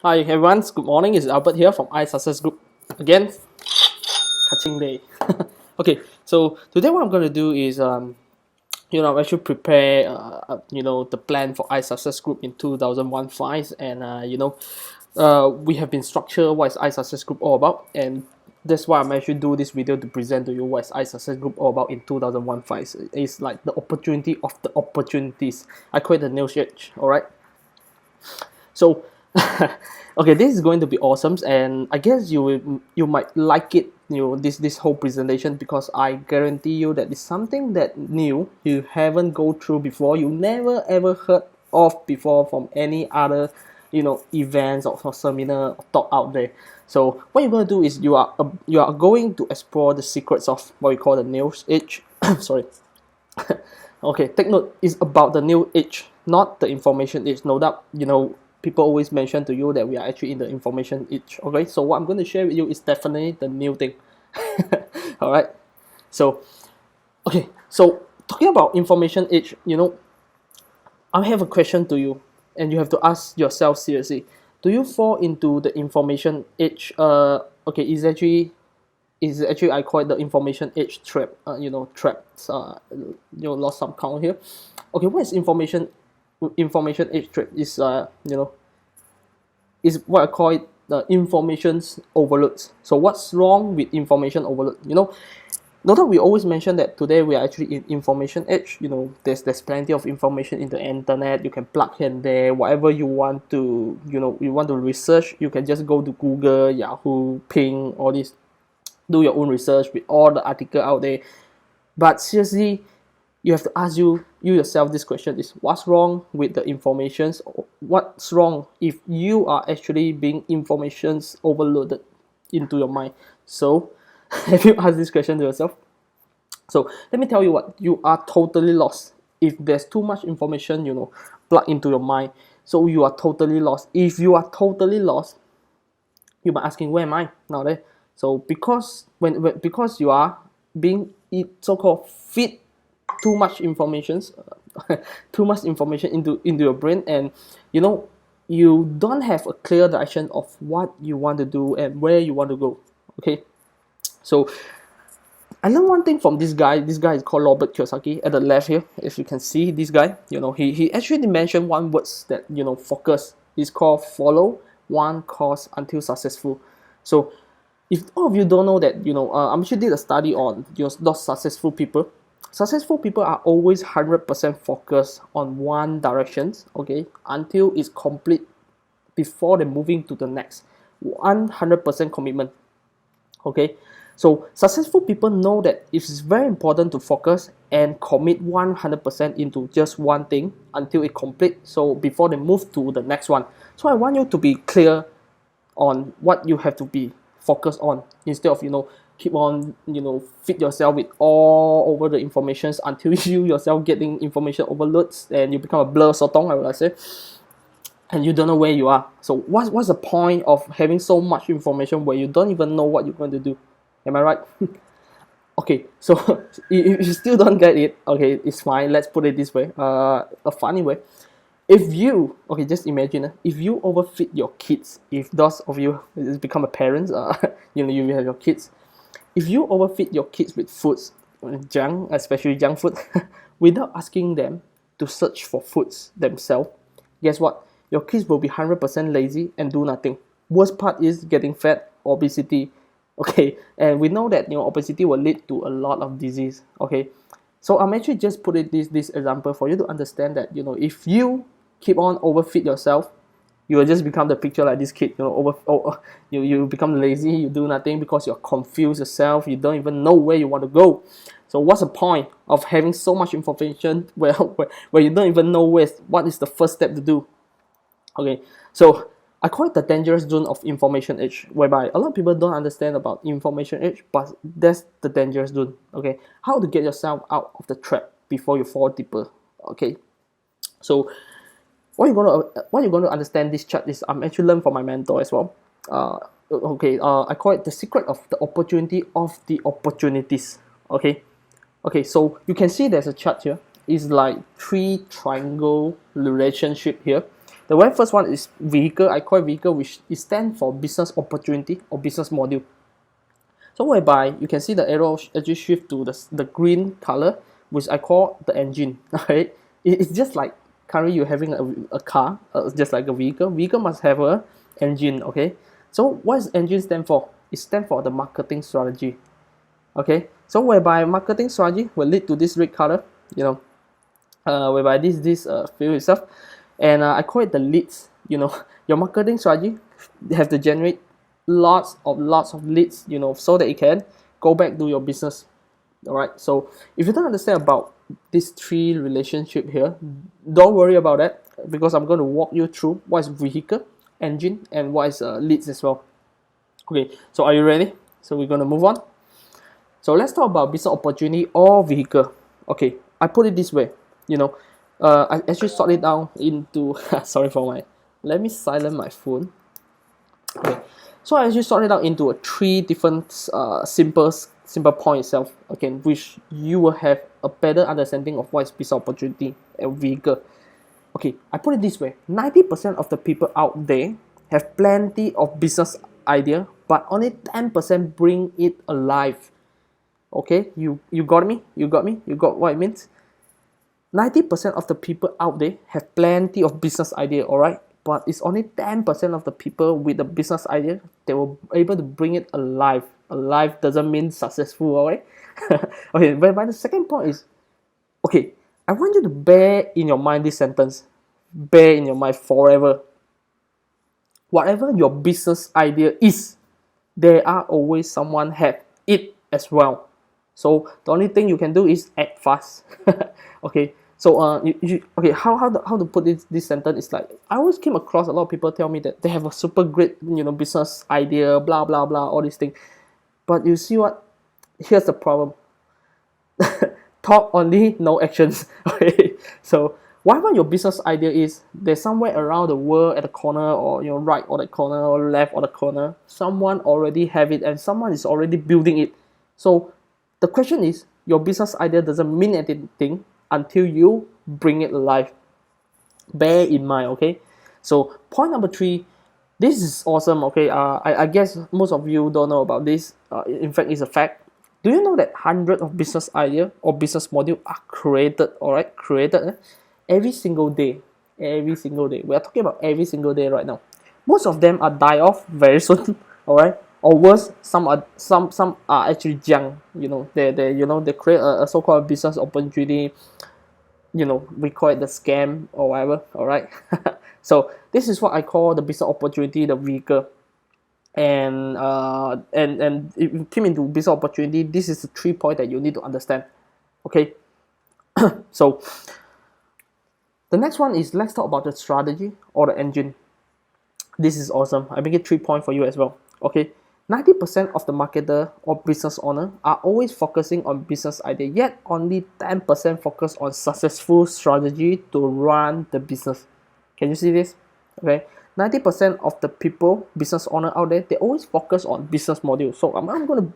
Hi everyone, good morning. It's Albert here from iSuccess Group. Again, catching day. Okay, so today what I'm going to do is, actually prepare, the plan for iSuccess Group in 2015, and we have been structured what is iSuccess Group all about, and that's why I'm actually do this video to present to you what is iSuccess Group all about in 2015. It's like the opportunity of the opportunities. I call it the news edge. All right. So, okay, this is going to be awesome, and I guess you might like it. This whole presentation because I guarantee you that it's something that new you haven't go through before. You never ever heard of before from any other events or seminar or talk out there. So what you're going to do is you are going to explore the secrets of what we call the news age. Sorry. Okay, take note, it's about the new age, not the information age. No doubt, people always mention to you that we are actually in the information age. Okay, so what I'm going to share with you is definitely the new thing. All right, so so talking about information age, I have a question to you, and you have to ask yourself seriously: do you fall into the information age? Okay, is actually I call it the information age trap. Traps. Lost some count here. Okay, what is information age trap? Is what I call it the information's overloads. So what's wrong with information overload? Note that we always mention that today we are actually in information age. There's plenty of information in the internet. You can plug here and there whatever you want to. You want to research. You can just go to Google, Yahoo, Ping, all these, do your own research with all the article out there. But seriously, you have to ask you yourself this question: is what's wrong with the informations? What's wrong if you are actually being informations overloaded into your mind? So have you asked this question to yourself? So let me tell you what, you are totally lost if there's too much information plugged into your mind. So you are totally lost. If you are totally lost, you might asking, where am I now there? So because you are being so-called feed too much information, too much information into your brain, and you don't have a clear direction of what you want to do and where you want to go. Okay, so I learned one thing from this guy. This guy is called Robert Kiyosaki at the left here. If you can see this guy, he actually mentioned one words that focus. It's called follow one course until successful. So if all of you don't know that, I'm actually did a study on those successful people. Successful people are always 100% focused on one direction, okay, until it's complete before they moving to the next. 100% commitment. Okay, so successful people know that it's very important to focus and commit 100% into just one thing until it complete, so before they move to the next one. So I want you to be clear on what you have to be focused on, instead of keep on feed yourself with all over the informations until you yourself getting information overloads and you become a blur sotong, I would say, and you don't know where you are. So what's the point of having so much information where you don't even know what you're going to do? Am I right? Okay, so if you still don't get it, okay, it's fine. Let's put it this way, a funny way. If you, okay, just imagine, if you overfeed your kids, if those of you become a parent, you have your kids, if you overfeed your kids with foods, junk, especially junk food, without asking them to search for foods themselves, guess what? Your kids will be 100% lazy and do nothing. Worst part is getting fat, obesity. Okay, and we know that obesity will lead to a lot of disease. Okay, so I'm actually just putting this example for you to understand that if you keep on overfeed yourself, you will just become the picture like this kid. You become lazy, you do nothing because you're confused yourself, you don't even know where you want to go. So what's the point of having so much information where you don't even know what is the first step to do? Okay, so I call it the dangerous zone of information age, whereby a lot of people don't understand about information age, but that's the dangerous zone. Okay, how to get yourself out of the trap before you fall deeper. Okay, so what you're gonna understand this chart is, I'm actually learned from my mentor as well. I call it the secret of the opportunity of the opportunities. Okay, so you can see there's a chart here. It's like three triangle relationship here. The very first one is vehicle. I call it vehicle, which is stand for business opportunity or business module. So whereby you can see the arrow actually shift to the green color, which I call the engine. Right? It's just like currently you're having a car, just like a vehicle. Vehicle must have a engine. Okay. So what does engine stand for? It stands for the marketing strategy. Okay. So whereby marketing strategy will lead to this red color. Whereby this field itself, and I call it the leads. Your marketing strategy have to generate lots of leads, so that it can go back to your business. All right. So if you don't understand about these three relationship here, don't worry about that, because I'm going to walk you through what is vehicle, engine, and what is leads as well. Okay. So are you ready? So we're going to move on. So let's talk about business opportunity or vehicle. Okay. I put it this way. I actually sort it down into sorry for my, let me silence my phone. Okay, so I actually sort it out into three different simple points itself. Okay, which you will have a better understanding of what is business opportunity and vehicle. Okay, I put it this way: 90% of the people out there have plenty of business idea, but only 10% bring it alive. Okay, you got me? You got me? You got what it means? 90% of the people out there have plenty of business idea, alright? But it's only 10% of the people with the business idea that were able to bring it alive. Alive doesn't mean successful, alright? Okay, but the second point is, okay, I want you to bear in your mind this sentence. Bear in your mind forever. Whatever your business idea is, there are always someone have it as well. So the only thing you can do is act fast. Okay. So okay, how to put this sentence is like, I always came across a lot of people tell me that they have a super great business idea, blah blah blah, all these things. But you see what? Here's the problem. Talk only, no actions. Okay. So whatever your business idea is, there's somewhere around the world at the corner, or right or the corner, or left or the corner, someone already have it and someone is already building it. So the question is, your business idea doesn't mean anything until you bring it alive. Bear in mind, okay? So point number 3, this is awesome, okay? I guess most of you don't know about this. In fact, it's a fact. Do you know that hundreds of business idea or business module are created, alright? Created every single day. Every single day. We are talking about every single day right now. Most of them are die off very soon, alright? Or worse, some are actually junk. They create a so-called business opportunity. We call it the scam or whatever. All right. So this is what I call the business opportunity, the vehicle. And if you came into business opportunity, this is the 3 points that you need to understand. Okay. So the next one is, let's talk about the strategy or the engine. This is awesome. I make it 3 points for you as well. Okay. 90% of the marketer or business owner are always focusing on business idea, yet only 10% focus on successful strategy to run the business. Can you see this? Okay, 90% of the people, business owner out there, they always focus on business module. So I'm gonna,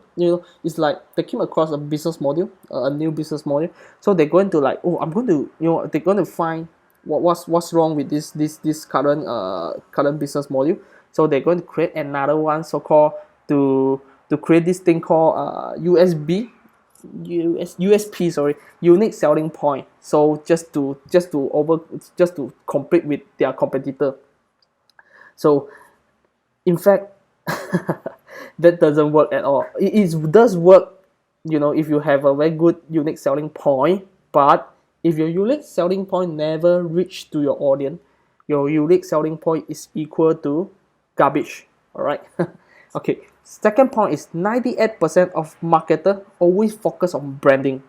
it's like they came across a business module, a new business module. So they're going to like, oh, I'm going to, they're going to find what's wrong with this current business module. So they're going to create another one, so-called to create this thing called USP, unique selling point. So just to compete with their competitor. So in fact, that doesn't work at all. It does work, if you have a very good unique selling point, but if your unique selling point never reach to your audience, your unique selling point is equal to garbage. All right. Okay. Second point is 98% of marketer always focus on branding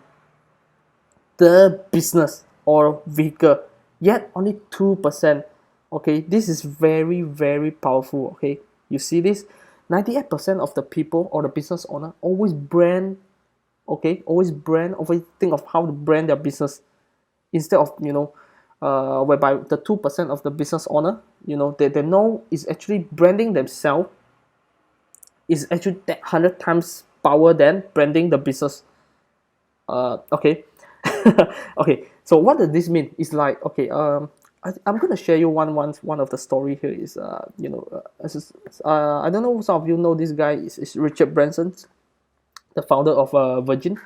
the business or vehicle, yet only 2%. Okay, this is very, very powerful. Okay, you see this? 98% of the people or the business owner always brand. Okay, always think of how to brand their business, instead of whereby the 2% of the business owner, they know is actually branding themselves is actually 100 times power than branding the business. Okay. Okay, so what does this mean? It's like, okay, I'm gonna share you one of the story here is I don't know, some of you know this guy is Richard Branson, the founder of Virgin.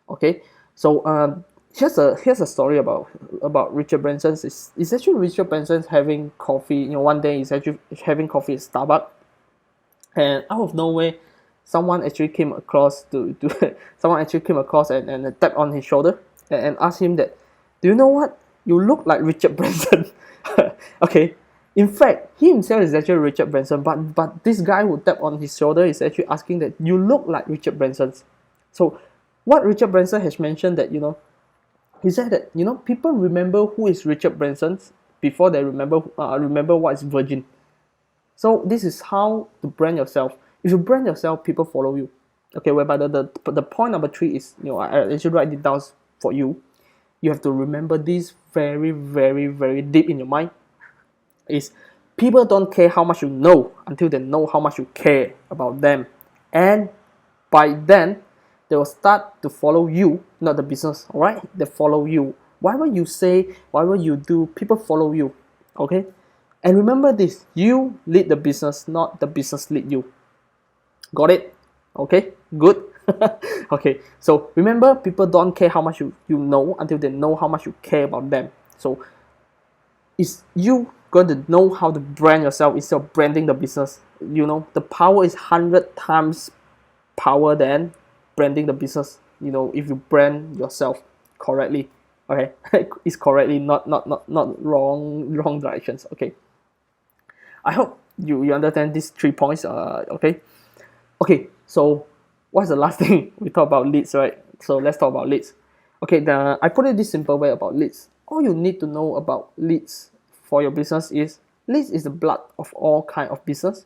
Okay, so here's a story about Richard Branson. It's actually Richard Branson having coffee. One day he's actually having coffee at Starbucks, and out of nowhere, someone actually came across to someone actually came across and tapped on his shoulder and asked him that, do you know what? You look like Richard Branson. Okay. In fact, he himself is actually Richard Branson, but this guy who tapped on his shoulder is actually asking that you look like Richard Branson. So what Richard Branson has mentioned that, he said that, people remember who is Richard Branson before they remember what is Virgin. So this is how to brand yourself. If you brand yourself, people follow you. Okay, whereby the point number 3 is, I should write it down for you. You have to remember this very, very, very deep in your mind. Is people don't care how much you know until they know how much you care about them. And by then, they will start to follow you, not the business, alright? They follow you. Whatever you say, whatever you do, people follow you, okay? And remember this, you lead the business, not the business lead you. Got it? Okay, good. Okay, so remember, people don't care how much you know until they know how much you care about them. So is you going to know how to brand yourself instead of branding the business. The power is 100 times power than branding the business. If you brand yourself correctly, okay, it's correctly, not wrong directions. Okay, I hope you understand these 3 points. Okay, so what's the last thing? We talk about leads, right? So let's talk about leads. Okay, I put it this simple way about leads. All you need to know about leads for your business is, leads is the blood of all kind of business.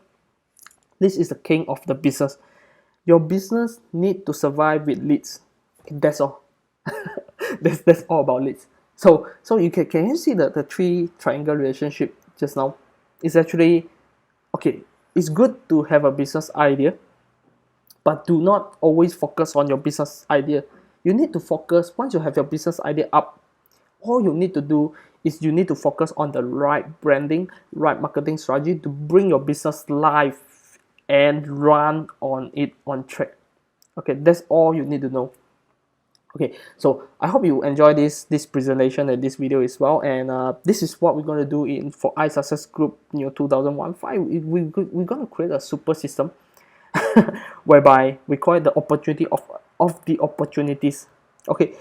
Leads is the king of the business. Your business need to survive with leads. That's all. that's all about leads. So you can you see the 3 triangle relationship just now? It's actually, okay, it's good to have a business idea, but do not always focus on your business idea. You need to focus, once you have your business idea up, all you need to do is you need to focus on the right branding, right marketing strategy to bring your business live and run on it on track. Okay, that's all you need to know. Okay, so I hope you enjoy this presentation and this video as well. And this is what we're going to do for iSuccess Group 2015. We're going to create a super system whereby we call it the opportunity of the opportunities. Okay,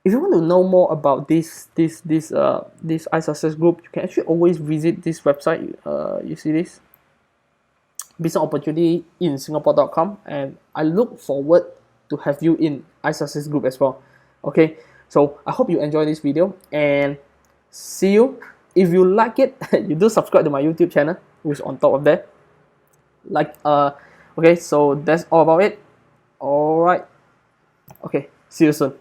if you want to know more about this iSuccess Group, you can actually always visit this website. You see this, businessopportunityInSingapore.com, and I look forward to have you in iSuccess Group as well. Okay, so I hope you enjoy this video and see you. If you like it, you do subscribe to my YouTube channel, which is on top of that. Okay, so that's all about it. All right. Okay, see you soon.